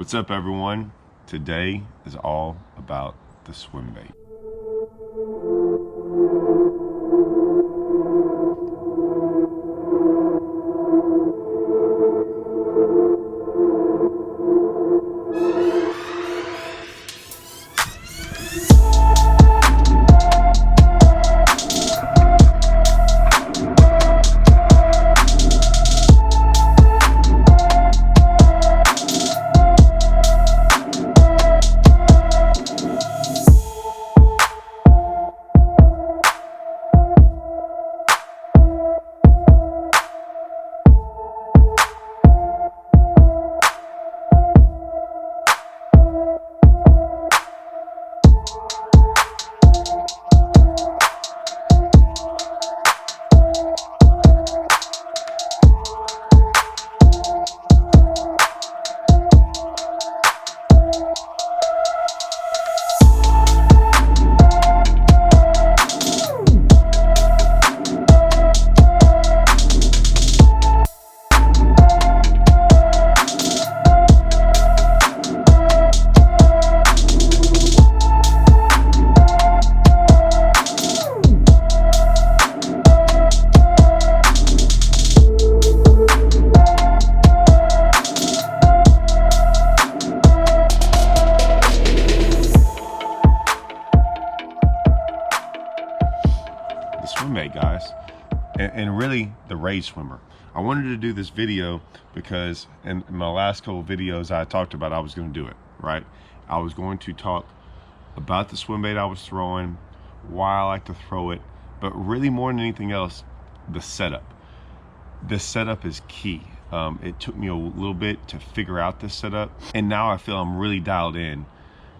What's up, everyone? Today is all about the swim bait. Swim bait, guys, and really the rage swimmer. I wanted to do this video because in my last couple of videos I talked about I was going to do it, right? I was going to talk about the swim bait I was throwing, why I like to throw it, but really more than anything else, the setup. The setup is key. It took me a little bit to figure out this setup, and now I feel I'm really dialed in.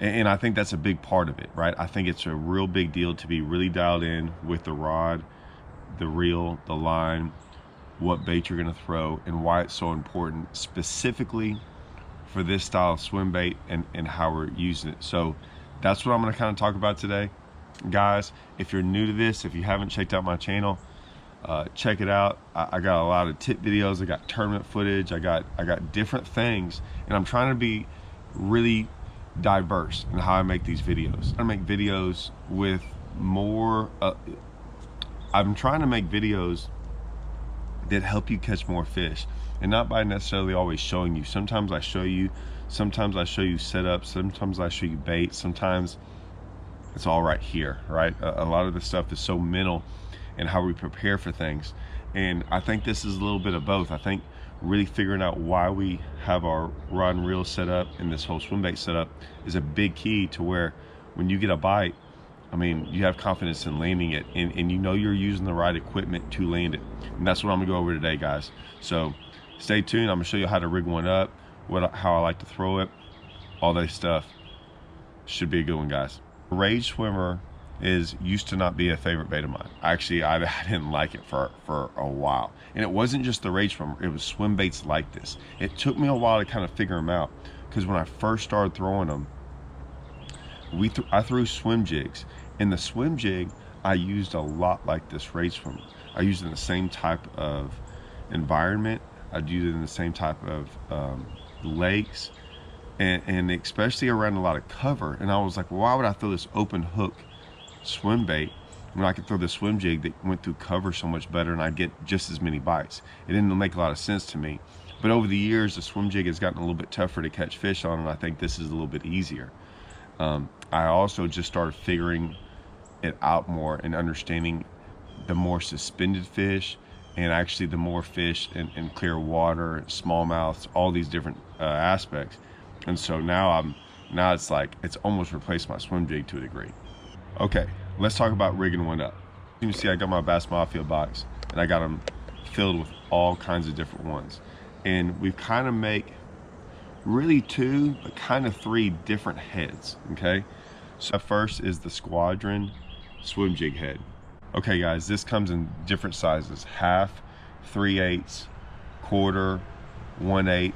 And I think that's a big part of it, right? I think it's a real big deal to be really dialed in with the rod, the reel, the line, what bait you're gonna throw, and why it's so important specifically for this style of swim bait and how we're using it. So that's what I'm gonna kind of talk about today. Guys, if you're new to this, if you haven't checked out my channel, check it out. I got a lot of tip videos, I got tournament footage, I got different things, and I'm trying to be really diverse in how I make these videos. I make videos with more I'm trying to make videos that help you catch more fish, and not by necessarily always showing you. Sometimes I show you setup, sometimes I show you bait, sometimes it's all right here, right? A lot of the stuff is so mental and how we prepare for things, and I think this is a little bit of both. I think really figuring out why we have our rod and reel set up and this whole swim bait setup is a big key to where when you get a bite, I mean, you have confidence in landing it, and you know you're using the right equipment to land it. And that's what I'm gonna go over today, guys. So stay tuned. I'm gonna show you how to rig one up, how I like to throw it, all that stuff. Should be a good one, guys. Rage swimmer used to not be a favorite bait of mine. Actually, I didn't like it for a while, and it wasn't just the rage swimmer, it was swim baits like this. It took me a while to kind of figure them out, because when I first started throwing them, I threw swim jigs, and the swim jig I used a lot like this rage swimmer. I used it in the same type of environment, I'd use it in the same type of lakes, and especially around a lot of cover. And I was like, why would I throw this open hook swim bait when I could throw the swim jig that went through cover so much better and I get just as many bites? It didn't make a lot of sense to me. But over the years, the swim jig has gotten a little bit tougher to catch fish on, and I think this is a little bit easier. I also just started figuring it out more and understanding the more suspended fish, and actually the more fish in clear water, smallmouths, all these different aspects. And so now it's like it's almost replaced my swim jig to a degree. Okay, let's talk about rigging one up. You can see I got my Bass Mafia box, and I got them filled with all kinds of different ones. And we've kind of make really two, but kind of three different heads, okay? So first is the Squadron swim jig head. Okay guys, this comes in different sizes: half, 3/8, quarter, 1/8.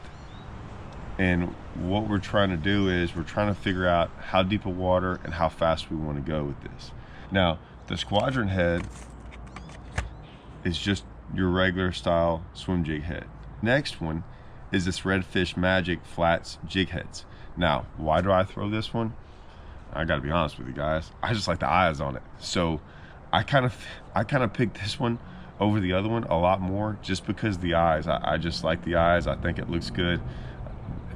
And what we're trying to do is we're trying to figure out how deep of water and how fast we want to go with this. Now, the Squadron head is just your regular style swim jig head. Next one is this Redfish Magic Flats jig heads. Now, why do I throw this one? I gotta be honest with you guys, I just like the eyes on it. So I kind of picked this one over the other one a lot more, just because the eyes. I just like the eyes. I think it looks good.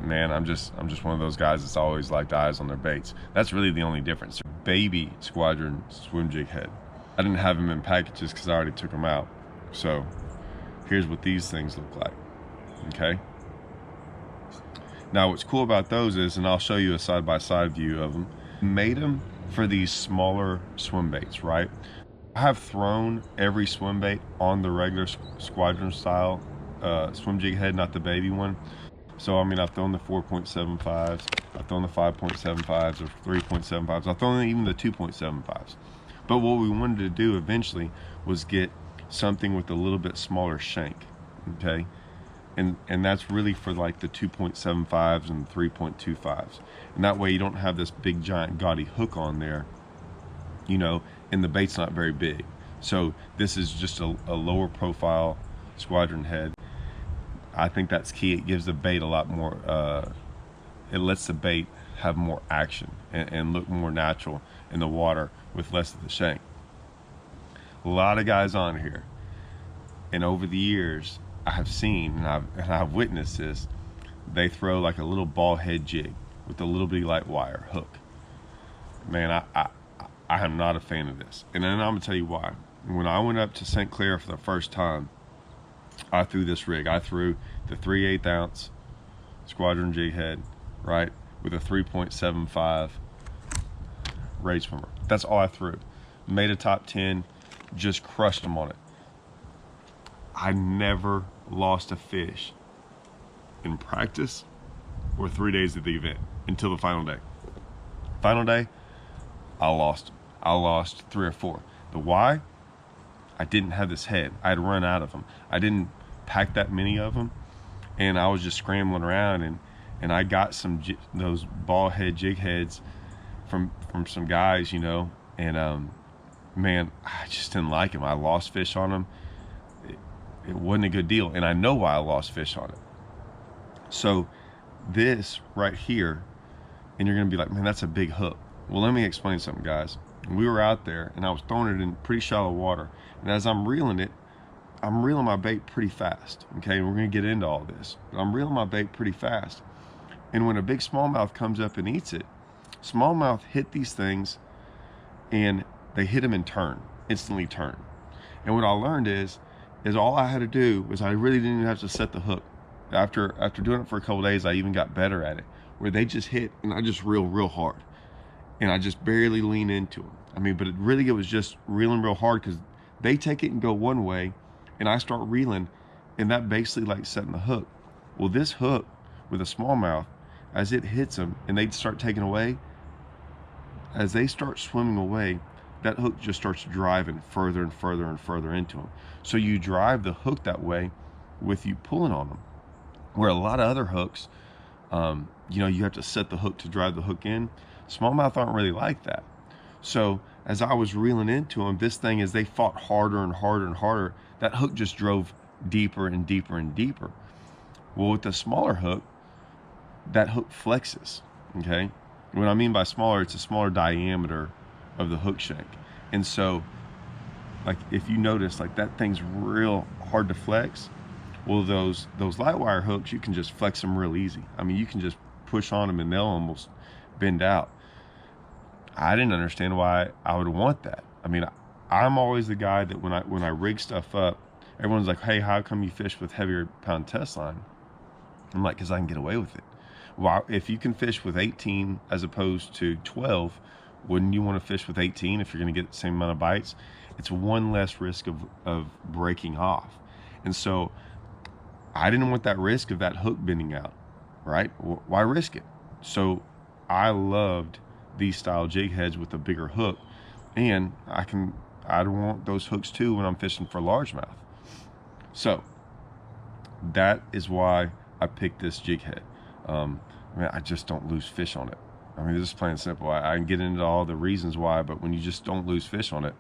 Man, I'm just one of those guys that's always liked eyes on their baits. That's really the only difference. Baby Squadron swim jig head. I didn't have them in packages because I already took them out. So here's what these things look like. Okay. Now what's cool about those is, and I'll show you a side-by-side view of them, made them for these smaller swim baits, right? I have thrown every swim bait on the regular Squadron style swim jig head, not the baby one. So I mean, I've thrown the 4.75s, I've thrown the 5.75s or 3.75s, I've thrown even the 2.75s. But what we wanted to do eventually was get something with a little bit smaller shank, okay? And that's really for like the 2.75s and the 3.25s. And that way you don't have this big giant gaudy hook on there, you know, and the bait's not very big. So this is just a lower profile Squadron head. I think that's key. It gives the bait a lot more, it lets the bait have more action and look more natural in the water with less of the shank. A lot of guys on here, and over the years I have seen and I've witnessed this, they throw like a little ball head jig with a little bitty light wire hook. Man, I am not a fan of this, and then I'm gonna tell you why. When I went up to St. Clair for the first time, I threw this rig. I threw the 3/8 ounce Squadron jig head, right, with a 3.75 Rage Swimmer. That's all I threw. Made a top 10, just crushed them on it. I never lost a fish in practice or 3 days of the event until the final day. Final day, I lost them. I lost 3 or 4. The why? I didn't have this head. I had run out of them. I didn't pack that many of them, and I was just scrambling around, and I got those ball head jig heads from some guys, you know, and man, I just didn't like them. I lost fish on them. It wasn't a good deal, and I know why I lost fish on it. So this right here, and you're gonna be like, man, that's a big hook. Well, let me explain something, guys. We were out there and I was throwing it in pretty shallow water, and as I'm reeling it, I'm reeling my bait pretty fast. Okay, we're gonna get into all this, but I'm reeling my bait pretty fast, and when a big smallmouth comes up and eats it, smallmouth hit these things and they hit them in turn, instantly turn. And what I learned is all I had to do was, I really didn't even have to set the hook. After doing it for a couple days, I even got better at it, where they just hit and I just reel real hard, and I just barely lean into them. I mean, but it was just reeling real hard, because they take it and go one way, and I start reeling, and that basically like setting the hook. Well, this hook with a smallmouth, as it hits them and they start taking away, as they start swimming away, that hook just starts driving further and further and further into them. So you drive the hook that way with you pulling on them, where a lot of other hooks, you know, you have to set the hook to drive the hook in. Smallmouth aren't really like that. So as I was reeling into them, this thing, as they fought harder and harder and harder, that hook just drove deeper and deeper and deeper. Well, with the smaller hook, that hook flexes, okay? What I mean by smaller, it's a smaller diameter of the hook shank. And so, like, if you notice, like, that thing's real hard to flex. Well, those light wire hooks, you can just flex them real easy. I mean, you can just push on them and they'll almost bend out. I didn't understand why I would want that. I mean, I'm always the guy that when I rig stuff up, everyone's like, hey, how come you fish with heavier pound test line? I'm like, because I can get away with it. Well, if you can fish with 18 as opposed to 12, wouldn't you want to fish with 18 if you're going to get the same amount of bites? It's one less risk of breaking off. And so I didn't want that risk of that hook bending out, right? Why risk it? So I loved these style jig heads with a bigger hook, and I want those hooks too when I'm fishing for largemouth. So that is why I picked this jig head. I mean, I just don't lose fish on it. I mean, this is plain and simple. I can get into all the reasons why, but when you just don't lose fish on it,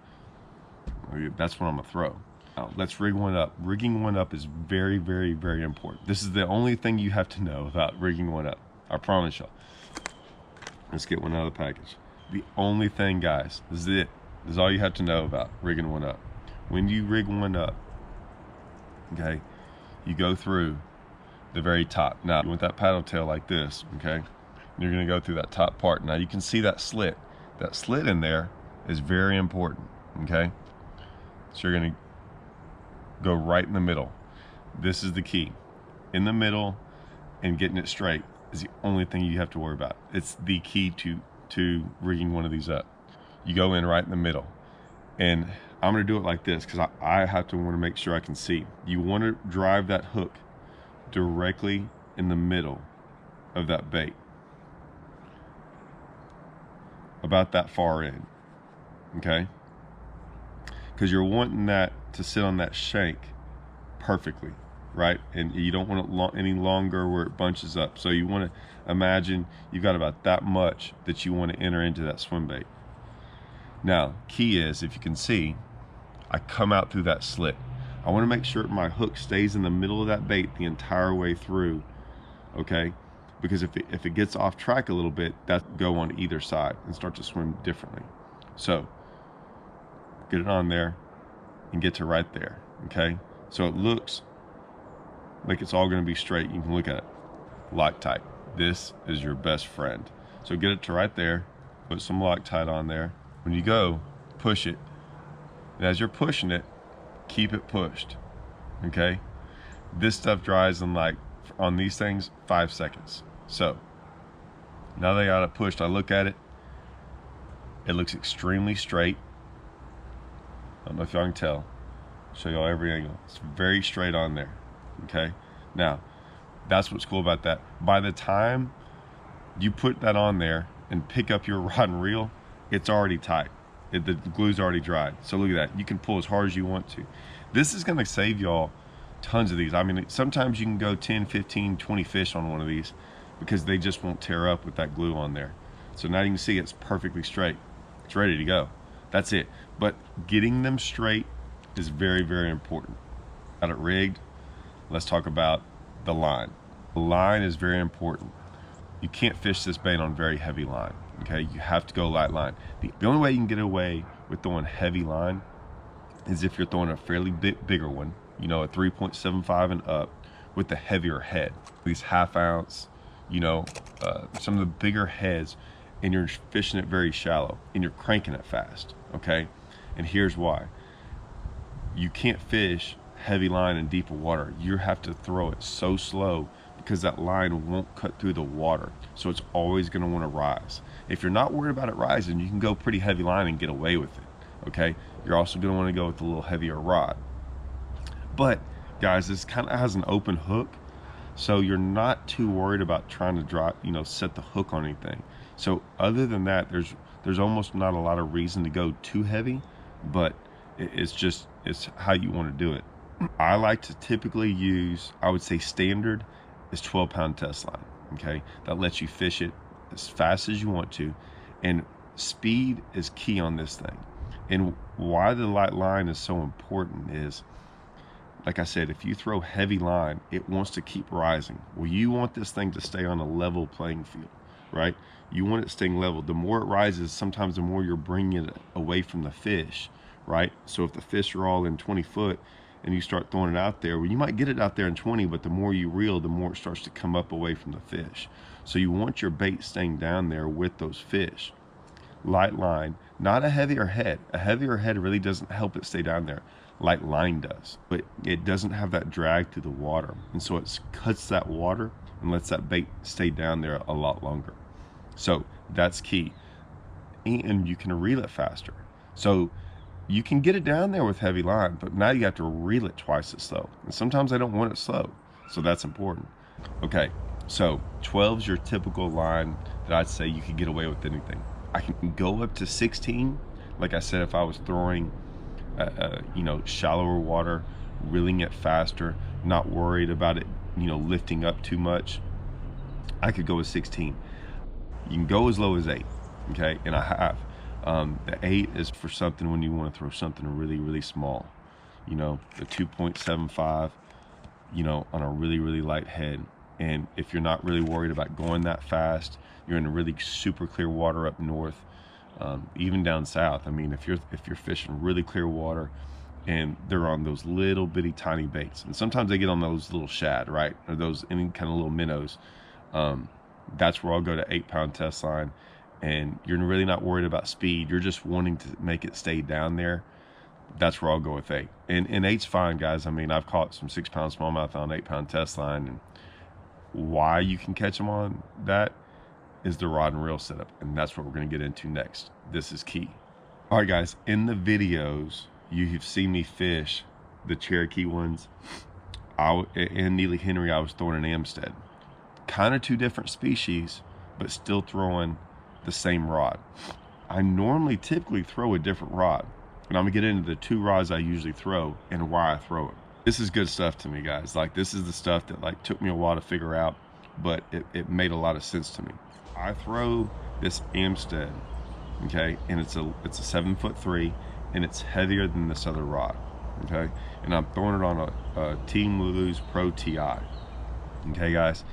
that's what I'm gonna throw. Now, let's rig one up. Rigging one up is very, very, very important. This is the only thing you have to know about rigging one up. I promise y'all. Let's get one out of the package. The only thing, guys, this is it. This is all you have to know about rigging one up. When you rig one up, okay, you go through the very top. Now, you want that paddle tail like this, okay? You're gonna go through that top part. Now, you can see that slit. That slit in there is very important, okay? So you're gonna go right in the middle. This is the key. In the middle and getting it straight is the only thing you have to worry about. It's the key to rigging one of these up. You go in right in the middle, and I'm gonna do it like this because I have to want to make sure I can see. You want to drive that hook directly in the middle of that bait, about that far in, okay? Because you're wanting that to sit on that shank perfectly, right? And you don't want it any longer where it bunches up. So you want to imagine you've got about that much that you want to enter into that swim bait. Now, key is, if you can see, I come out through that slit. I want to make sure my hook stays in the middle of that bait the entire way through, okay? Because if it gets off track a little bit, that go on either side and start to swim differently. So get it on there and get to right there, okay? So it looks like it's all going to be straight. You can look at it. Loctite. This is your best friend. So get it to right there. Put some Loctite on there. When you go, push it. And as you're pushing it, keep it pushed, okay? This stuff dries in, like, on these things, 5 seconds. So now that I got it pushed, I look at it. It looks extremely straight. I don't know if y'all can tell. Show y'all every angle. It's very straight on there, okay? Now, that's what's cool about that. By the time you put that on there and pick up your rod and reel, it's already tight. The glue's already dried. So look at that. You can pull as hard as you want to. This is gonna save y'all tons of these. I mean, sometimes you can go 10, 15, 20 fish on one of these because they just won't tear up with that glue on there. So now you can see it's perfectly straight. It's ready to go. That's it. But getting them straight is very, very important. Got it rigged. Let's talk about the line. The line is very important. You can't fish this bait on very heavy line, okay? You have to go light line. The only way you can get away with throwing heavy line is if you're throwing a fairly bigger one, you know, a 3.75 and up with the heavier head. These 1/2 ounce, you know, some of the bigger heads, and you're fishing it very shallow and you're cranking it fast, okay? And here's why. You can't fish heavy line in deeper water. You have to throw it so slow because that line won't cut through the water. So it's always gonna wanna rise. If you're not worried about it rising, you can go pretty heavy line and get away with it, okay? You're also gonna wanna go with a little heavier rod. But guys, this kind of has an open hook, so you're not too worried about trying to drop, you know, set the hook on anything. So other than that, there's almost not a lot of reason to go too heavy, but it's how you want to do it. I like to typically use, I would say standard is 12-pound test line, okay? That lets you fish it as fast as you want to, and speed is key on this thing. And why the light line is so important is, like I said, if you throw heavy line, it wants to keep rising. Well, you want this thing to stay on a level playing field, right? You want it staying level. The more it rises, sometimes the more you're bringing it away from the fish, right? So if the fish are all in 20 foot and you start throwing it out there, well, you might get it out there in 20, but the more you reel, the more it starts to come up away from the fish. So you want your bait staying down there with those fish. Light line, not a heavier head. A heavier head really doesn't help it stay down there. Light line does, but it doesn't have that drag through the water. And so it cuts that water and lets that bait stay down there a lot longer. So that's key. And you can reel it faster. So you can get it down there with heavy line, but now you have to reel it twice as slow. And sometimes I don't want it slow. So that's important. Okay, so 12 is your typical line that I'd say you could get away with anything. I can go up to 16. Like I said, if I was throwing you know, shallower water, reeling it faster, not worried about it, you know, lifting up too much, I could go with 16. You can go as low as 8, okay? And I have. The 8 is for something when you want to throw something really, really small, you know, the 2.75, you know, on a really, really light head. And if you're not really worried about going that fast, you're in really super clear water up north, even down south. I mean, if you're fishing really clear water, and they're on those little bitty tiny baits, and sometimes they get on those little shad, right, or those any kind of little minnows. That's where I'll go to 8-pound test line, and you're really not worried about speed. You're just wanting to make it stay down there. That's where I'll go with 8. And 8's fine, guys. I mean, I've caught some 6-pound smallmouth on 8-pound test line, and why you can catch them on that is the rod and reel setup, and that's what we're going to get into next. This is key. All right, guys, in the videos you've seen me fish the Cherokee ones and Neely Henry, I was throwing an Amstead, kind of 2 different species, but still throwing the same rod. I typically throw a different rod, and I'm gonna get into the 2 rods I usually throw and why I throw it. This is good stuff to me, guys. Like, this is the stuff that like took me a while to figure out, but it made a lot of sense to me. I throw this Amstead, okay, and it's a 7'3", and it's heavier than this other rod, okay, and I'm throwing it on a Team Lulu's Pro TI. Okay, guys,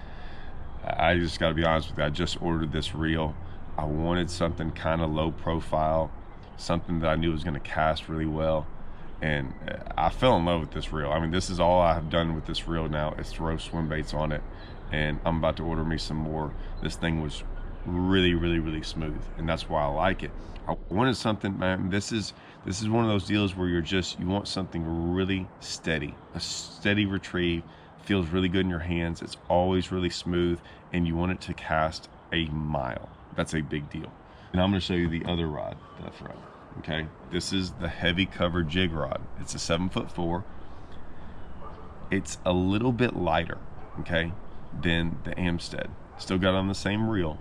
I just got to be honest with you. I just ordered this reel. I wanted something kind of low profile, something that I knew was going to cast really well. And I fell in love with this reel. I mean, this is all I have done with this reel now is throw swim baits on it. And I'm about to order me some more. This thing was really, really, really smooth. And that's why I like it. I wanted something, man, this is one of those deals where you want something really steady. A steady retrieve, feels really good in your hands. It's always really smooth, and you want it to cast a mile. That's a big deal. And I'm gonna show you the other rod that I throw. Okay, this is the heavy cover jig rod. It's a 7'4". It's a little bit lighter, okay, than the Amstead. Still got on the same reel,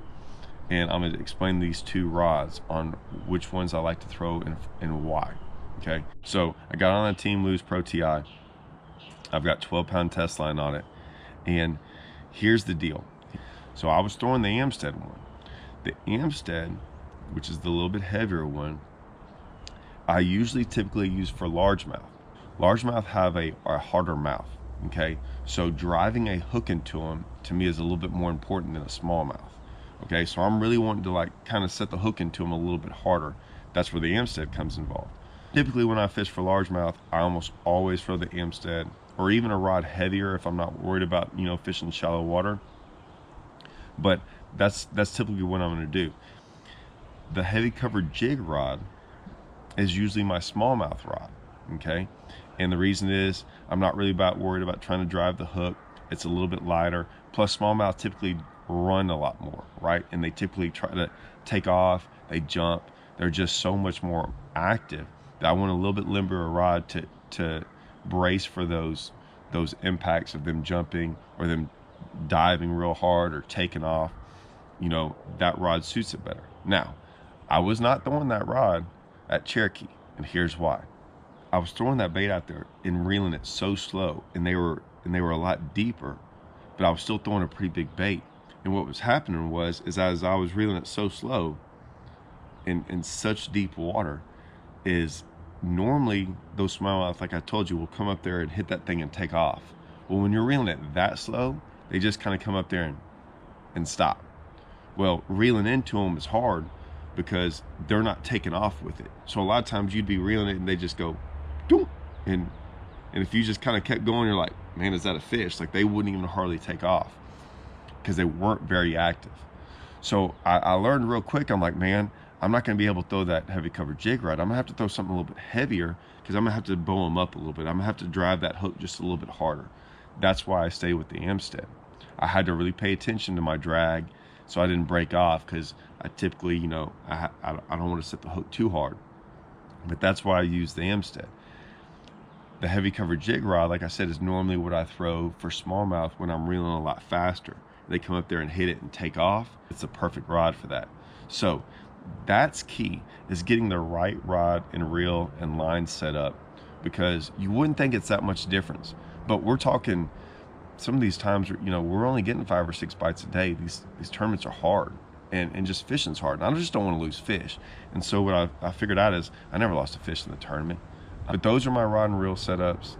and I'm going to explain these 2 rods on which ones I like to throw and why. Okay, so I got on a Team Lulu's Pro TI. I've got 12-pound test line on it, and here's the deal. So I was throwing the Amstead one. The Amstead, which is the little bit heavier one, I typically use for largemouth. Largemouth have a harder mouth, okay? So driving a hook into them, to me, is a little bit more important than a smallmouth, okay? So I'm really wanting to like kind of set the hook into them a little bit harder. That's where the Amstead comes involved. Typically when I fish for largemouth, I almost always throw the Amstead, or even a rod heavier if I'm not worried about, you know, fishing shallow water. But that's typically what I'm gonna do. The heavy covered jig rod is usually my smallmouth rod, okay? And the reason is I'm not really worried about trying to drive the hook. It's a little bit lighter. Plus smallmouth typically run a lot more, right? And they typically try to take off, they jump. They're just so much more active that I want a little bit limber rod to brace for those impacts of them jumping or them diving real hard or taking off. You know, that rod suits it better. Now, I was not throwing that rod at Cherokee, and here's why. I was throwing that bait out there and reeling it so slow, and they were a lot deeper, but I was still throwing a pretty big bait. And what was happening was as I was reeling it so slow in such deep water, is normally those smallmouth, like I told you, will come up there and hit that thing and take off. Well, when you're reeling it that slow, they just kind of come up there and stop. Well, reeling into them is hard because they're not taking off with it. So a lot of times you'd be reeling it and they just go, doom, and if you just kind of kept going, you're like, man, is that a fish? Like, they wouldn't even hardly take off because they weren't very active. So I learned real quick, I'm like, man, I'm not gonna be able to throw that heavy cover jig rod. I'm gonna have to throw something a little bit heavier because I'm gonna have to bow them up a little bit. I'm gonna have to drive that hook just a little bit harder. That's why I stay with the Amstead. I had to really pay attention to my drag so I didn't break off, because I typically, you know, I don't want to set the hook too hard. But that's why I use the Amstead. The heavy cover jig rod, like I said, is normally what I throw for smallmouth when I'm reeling a lot faster. They come up there and hit it and take off. It's a perfect rod for that. So that's key, is getting the right rod and reel and line set up, because you wouldn't think it's that much difference. But we're talking, some of these times, you know, we're only getting 5 or 6 bites a day. These tournaments are hard, and just fishing's hard. And I just don't want to lose fish. And so what I figured out is I never lost a fish in the tournament. But those are my rod and reel setups.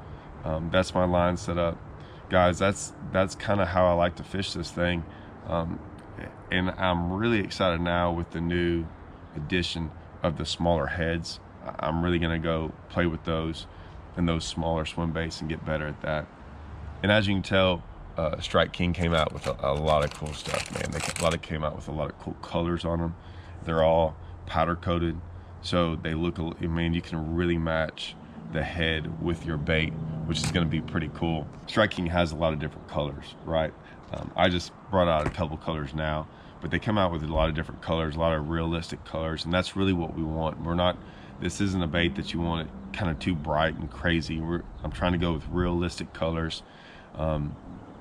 That's my line setup, guys. That's kind of how I like to fish this thing. And I'm really excited now with the new addition of the smaller heads. I'm really gonna go play with those and those smaller swim baits and get better at that. And as you can tell, Strike King came out with a lot of cool stuff, man. Came out with a lot of cool colors on them. They're all powder coated, so they look, I mean, you can really match the head with your bait, which is going to be pretty cool. Strike King has a lot of different colors, right? I just brought out a couple colors now, but they come out with a lot of different colors, a lot of realistic colors, and that's really what we want. This isn't a bait that you want it kind of too bright and crazy. I'm trying to go with realistic colors.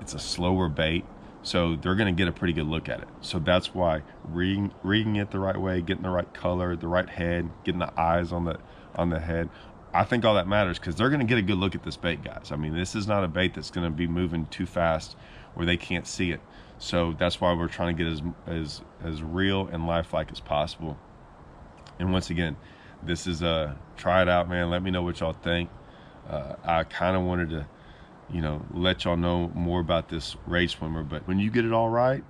It's a slower bait, so they're going to get a pretty good look at it. So that's why reading it the right way, getting the right color, the right head, getting the eyes on the head, I think all that matters, because they're going to get a good look at this bait, guys. I mean, this is not a bait that's going to be moving too fast where they can't see it. So that's why we're trying to get as real and lifelike as possible. And once again, this is try it out, man. Let me know what y'all think. I kind of wanted to, let y'all know more about this Rage Swimmer, but when you get it all right,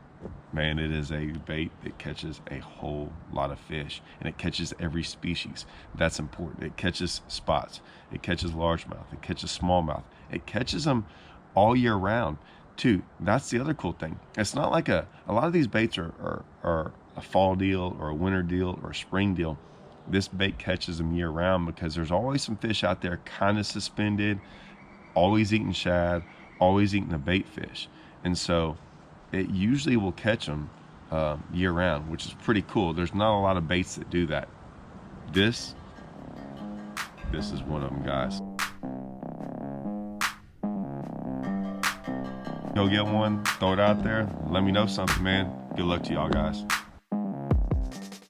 man, it is a bait that catches a whole lot of fish, and it catches every species. That's important. It catches spots, it catches largemouth, it catches smallmouth, it catches them all year round too. That's the other cool thing. It's not like a lot of these baits are a fall deal or a winter deal or a spring deal. This bait catches them year round because there's always some fish out there kind of suspended, always eating shad, always eating a bait fish. And so it usually will catch them year round, which is pretty cool. There's not a lot of baits that do that. This is one of them, guys. Go get one, throw it out there, let me know something, man. Good luck to y'all, guys.